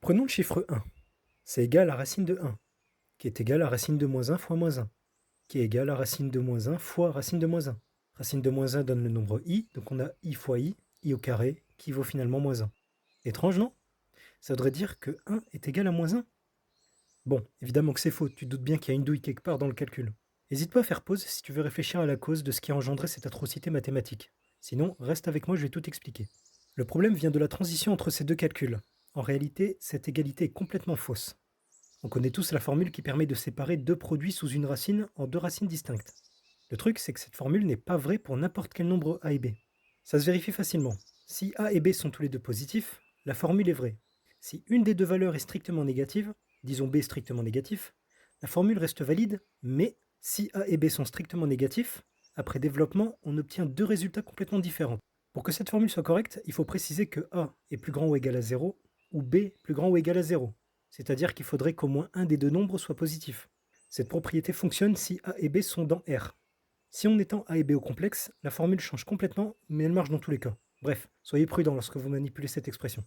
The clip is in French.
Prenons le chiffre 1. C'est égal à racine de 1, qui est égal à racine de moins 1 fois moins 1, qui est égal à racine de moins 1 fois racine de moins 1. Racine de moins 1 donne le nombre i, donc on a i fois i au carré, qui vaut finalement moins 1. Étrange, non? Ça voudrait dire que 1 est égal à moins 1. Bon, évidemment que c'est faux, tu te doutes bien qu'il y a une douille quelque part dans le calcul. N'hésite pas à faire pause si tu veux réfléchir à la cause de ce qui a engendré cette atrocité mathématique. Sinon, reste avec moi, je vais tout expliquer. Le problème vient de la transition entre ces deux calculs. En réalité, cette égalité est complètement fausse. On connaît tous la formule qui permet de séparer deux produits sous une racine en deux racines distinctes. Le truc, c'est que cette formule n'est pas vraie pour n'importe quel nombre a et b. Ça se vérifie facilement. Si a et b sont tous les deux positifs, la formule est vraie. Si une des deux valeurs est strictement négative, disons b strictement négatif, la formule reste valide, mais si a et b sont strictement négatifs, après développement, on obtient deux résultats complètement différents. Pour que cette formule soit correcte, il faut préciser que a est plus grand ou égal à 0, ou b plus grand ou égal à 0. C'est-à-dire qu'il faudrait qu'au moins un des deux nombres soit positif. Cette propriété fonctionne si a et b sont dans R. Si on étend a et b au complexe, la formule change complètement, mais elle marche dans tous les cas. Bref, soyez prudents lorsque vous manipulez cette expression.